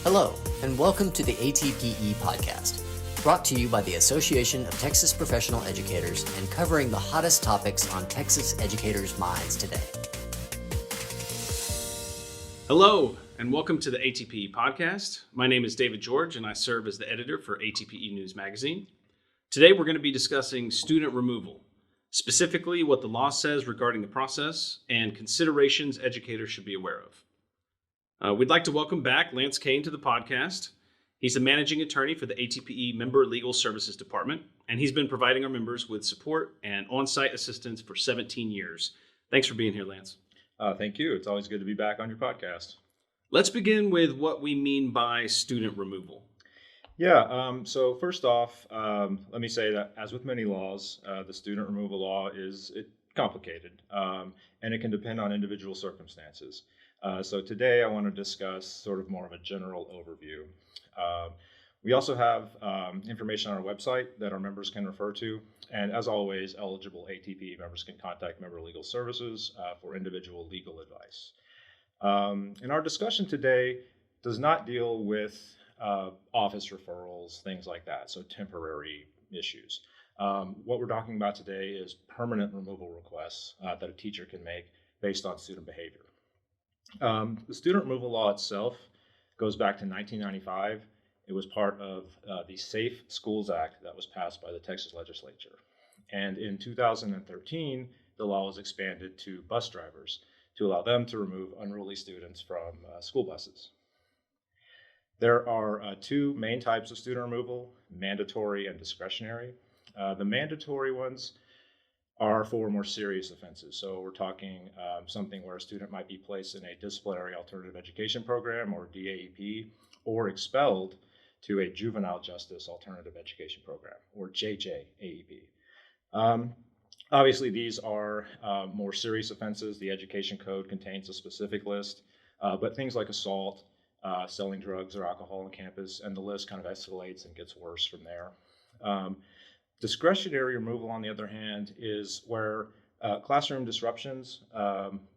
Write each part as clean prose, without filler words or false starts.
Hello, and welcome to the ATPE Podcast, brought to you by the Association of Texas Professional Educators and covering the hottest topics on Texas educators' minds today. Hello, and welcome to the ATPE Podcast. My name is David George, and I serve as the editor for ATPE News Magazine. Today, we're going to be discussing student removal, specifically what the law says regarding the process and considerations educators should be aware of. We'd like to welcome back Lance Cain to the podcast. He's a managing attorney for the ATPE Member Legal Services Department, and he's been providing our members with support and on-site assistance for 17 years. Thanks for being here, Lance. Thank you. It's always good to be back on your podcast. Let's begin with what we mean by student removal. So first off, let me say that as with many laws, the student removal law is complicated, and it can depend on individual circumstances. So today I want to discuss sort of more of a general overview. We also have information on our website that our members can refer to. And as always, eligible ATPE members can contact Member Legal Services for individual legal advice. And our discussion today does not deal with office referrals, things like that, so temporary issues. What we're talking about today is permanent removal requests that a teacher can make based on student behavior. The student removal law itself goes back to 1995. It was part of the Safe Schools Act that was passed by the Texas legislature. And in 2013, the law was expanded to bus drivers to allow them to remove unruly students from school buses. There are two main types of student removal, mandatory and discretionary. The mandatory ones are for more serious offenses. So we're talking something where a student might be placed in a disciplinary alternative education program, or DAEP, or expelled to a juvenile justice alternative education program, or JJAEP. Obviously, these are more serious offenses. The education code contains a specific list, but things like assault, selling drugs or alcohol on campus, and the list kind of escalates and gets worse from there. Discretionary removal, on the other hand, is where classroom disruptions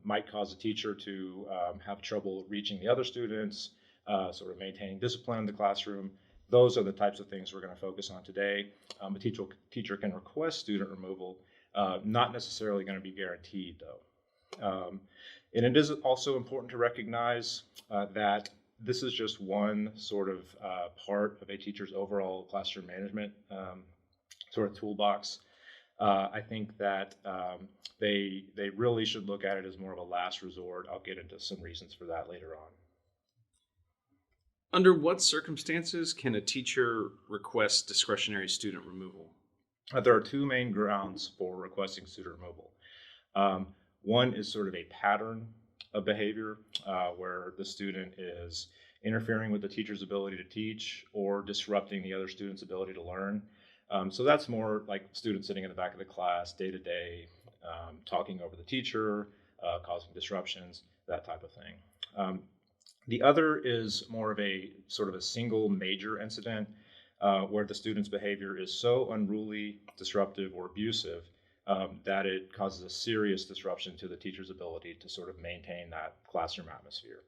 might cause a teacher to have trouble reaching the other students, sort of maintaining discipline in the classroom. Those are the types of things we're going to focus on today. A teacher can request student removal, not necessarily going to be guaranteed, though. And it is also important to recognize that this is just one sort of part of a teacher's overall classroom management sort of toolbox. I think that they really should look at it as more of a last resort. I'll get into some reasons for that later on. Under what circumstances can a teacher request discretionary student removal? There are two main grounds for requesting student removal. One is sort of a pattern of behavior where the student is interfering with the teacher's ability to teach or disrupting the other student's ability to learn. So that's more like students sitting in the back of the class day to day, talking over the teacher, causing disruptions, that type of thing. The other is more of a sort of a single major incident where the student's behavior is so unruly, disruptive, or abusive that it causes a serious disruption to the teacher's ability to sort of maintain that classroom atmosphere.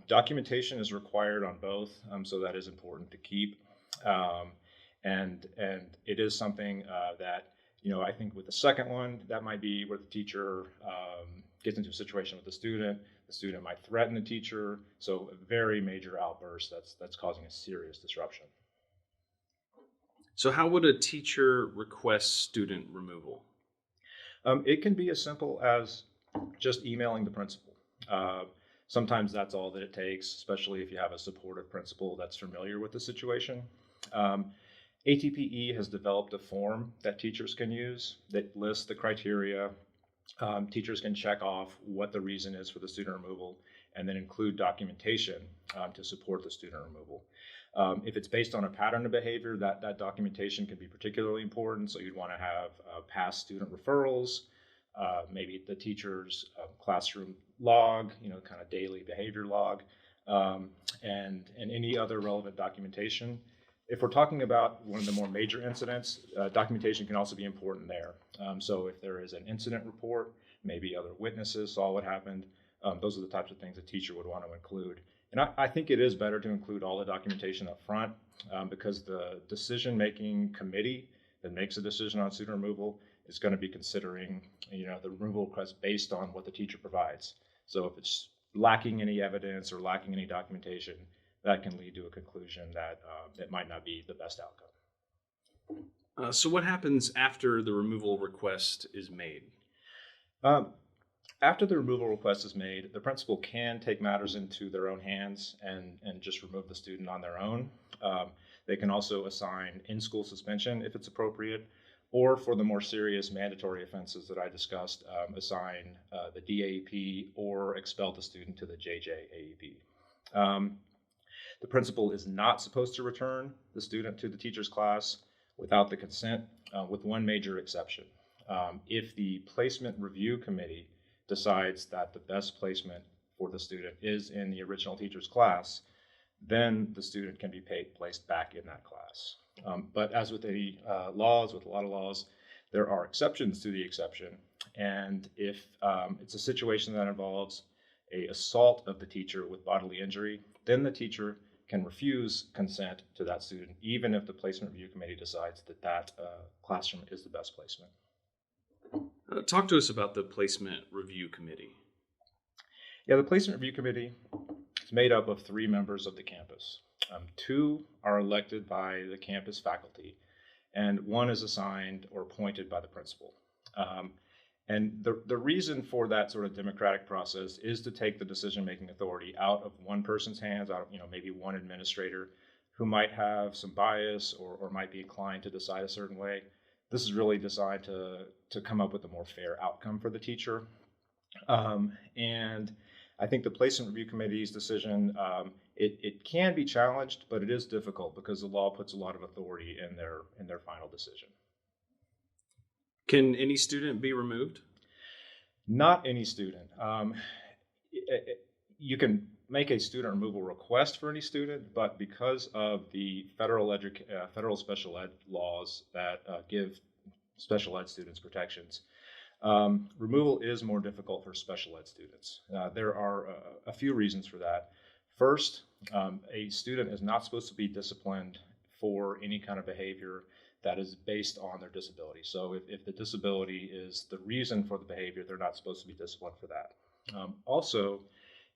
Documentation is required on both, so that is important to keep. And it is something that, I think with the second one, that might be where the teacher gets into a situation with the student might threaten the teacher. So a very major outburst that's causing a serious disruption. So how would a teacher request student removal? It can be as simple as just emailing the principal. Sometimes that's all that it takes, especially if you have a supportive principal that's familiar with the situation. ATPE has developed a form that teachers can use that lists the criteria. Teachers can check off what the reason is for the student removal and then include documentation to support the student removal. If it's based on a pattern of behavior, that documentation can be particularly important. So you'd want to have past student referrals, maybe the teacher's classroom log, kind of daily behavior log, and any other relevant documentation. If we're talking about one of the more major incidents, documentation can also be important there. So if there is an incident report, maybe other witnesses saw what happened, those are the types of things a teacher would want to include And I think it is better to include all the documentation up front because the decision-making committee that makes a decision on student removal is going to be considering, the removal request based on what the teacher provides. So if it's lacking any evidence or lacking any documentation, that can lead to a conclusion that it might not be the best outcome. So what happens after the removal request is made? After the removal request is made, the principal can take matters into their own hands and just remove the student on their own. They can also assign in-school suspension if it's appropriate, or for the more serious mandatory offenses that I discussed, assign the DAEP or expel the student to the JJAEP. The principal is not supposed to return the student to the teacher's class without the consent, with one major exception. If the placement review committee decides that the best placement for the student is in the original teacher's class, then the student can be placed back in that class. But as with any laws, with a lot of laws, there are exceptions to the exception. And if it's a situation that involves an assault of the teacher with bodily injury, then the teacher can refuse consent to that student, even if the placement review committee decides that classroom is the best placement. Talk to us about the placement review committee. Yeah, the placement review committee is made up of 3 members of the campus. 2 are elected by the campus faculty, and 1 is assigned or appointed by the principal. And the reason for that sort of democratic process is to take the decision-making authority out of one person's hands, out of maybe one administrator who might have some bias or might be inclined to decide a certain way. This is really designed to come up with a more fair outcome for the teacher. And I think the placement review committee's decision, it can be challenged, but it is difficult because the law puts a lot of authority in their final decision. Can any student be removed? Not any student. You can make a student removal request for any student, but because of the federal special ed laws that give special ed students protections, removal is more difficult for special ed students. There are a few reasons for that. First, a student is not supposed to be disciplined for any kind of behavior that is based on their disability. So if the disability is the reason for the behavior, they're not supposed to be disciplined for that. Also,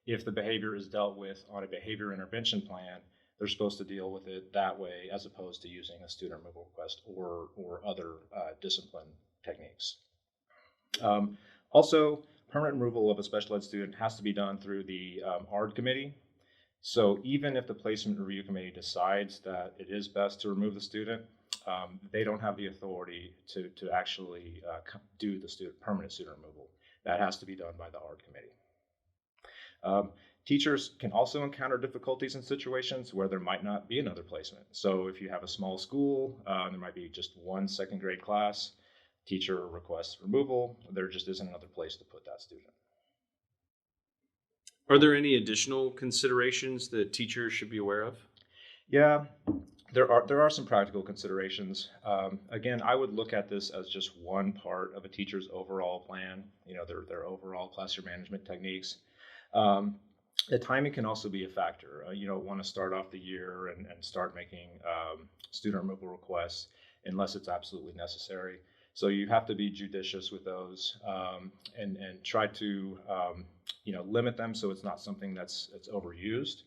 if the behavior is dealt with on a behavior intervention plan, they're supposed to deal with it that way as opposed to using a student removal request or other discipline techniques. Also, permanent removal of a special ed student has to be done through the ARD committee. So even if the placement review committee decides that it is best to remove the student, they don't have the authority to actually do the permanent student removal. That has to be done by the ARD committee. Teachers can also encounter difficulties in situations where there might not be another placement. So if you have a small school, there might be just one second grade class, teacher requests removal, there just isn't another place to put that student. Are there any additional considerations that teachers should be aware of? Yeah, there are some practical considerations. Again, I would look at this as just one part of a teacher's overall plan, their overall classroom management techniques. The timing can also be a factor. You don't want to start off the year and start making student removal requests unless it's absolutely necessary. So you have to be judicious with those and try to limit them so it's not something that's overused.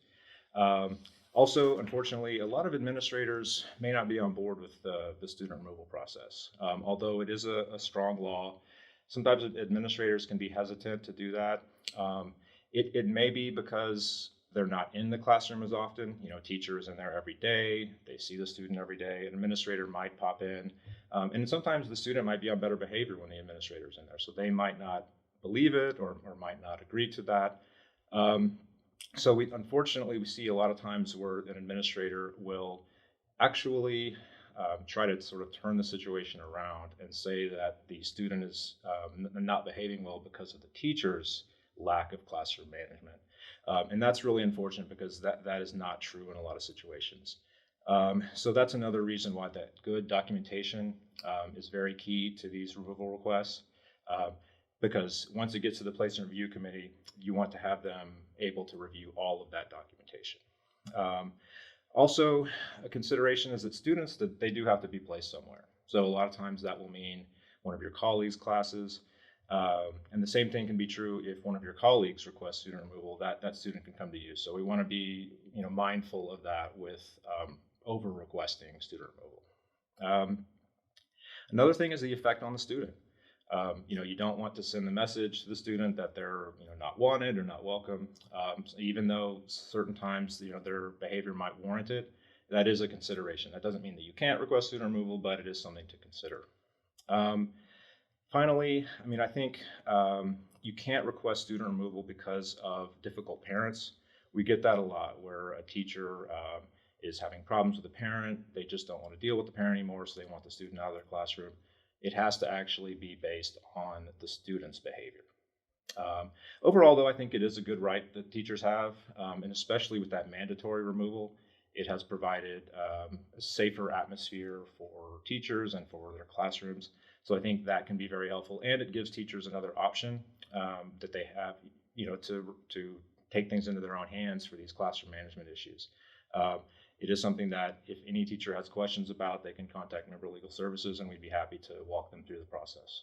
Also, unfortunately, a lot of administrators may not be on board with the student removal process. Although it is a strong law, sometimes administrators can be hesitant to do that. It may be because they're not in the classroom as often. Teacher is in there every day. They see the student every day. An administrator might pop in. And sometimes the student might be on better behavior when the administrator's in there. So they might not believe it or might not agree to that. So unfortunately, we see a lot of times where an administrator will actually try to sort of turn the situation around and say that the student is not behaving well because of the teacher's lack of classroom management. And that's really unfortunate because that is not true in a lot of situations. So that's another reason why that good documentation is very key to these removal requests. because once it gets to the placement review committee, you want to have them able to review all of that documentation. Also, a consideration is that students, that they do have to be placed somewhere. So a lot of times that will mean one of your colleagues' classes, and the same thing can be true if one of your colleagues requests student removal, that student can come to you. So we want to be mindful of that with over requesting student removal. Another thing is the effect on the student. You don't want to send the message to the student that they're not wanted or not welcome, even though certain times their behavior might warrant it. That is a consideration. That doesn't mean that you can't request student removal, but it is something to consider. Finally, I think you can't request student removal because of difficult parents. We get that a lot, where a teacher is having problems with a parent. They just don't want to deal with the parent anymore, so they want the student out of their classroom. It has to actually be based on the student's behavior. Overall, though, I think it is a good right that teachers have, and especially with that mandatory removal, it has provided a safer atmosphere for teachers and for their classrooms. So I think that can be very helpful, and it gives teachers another option that they have, to take things into their own hands for these classroom management issues. It is something that if any teacher has questions about, they can contact Member Legal Services, and we'd be happy to walk them through the process.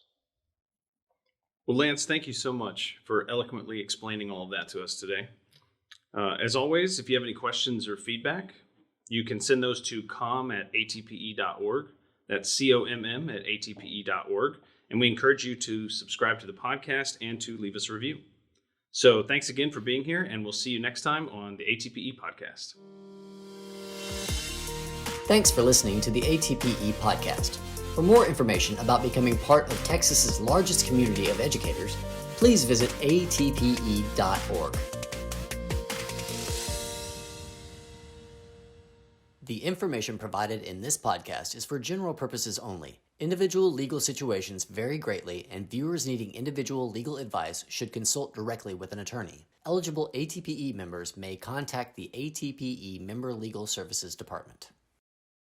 Well, Lance, thank you so much for eloquently explaining all of that to us today. As always, if you have any questions or feedback, you can send those to comm@atpe.org. That's COMM@atpe.org. And we encourage you to subscribe to the podcast and to leave us a review. So thanks again for being here, and we'll see you next time on the ATPE Podcast. Thanks for listening to the ATPE Podcast. For more information about becoming part of Texas's largest community of educators, please visit atpe.org. The information provided in this podcast is for general purposes only. Individual legal situations vary greatly, and viewers needing individual legal advice should consult directly with an attorney. Eligible ATPE members may contact the ATPE Member Legal Services Department.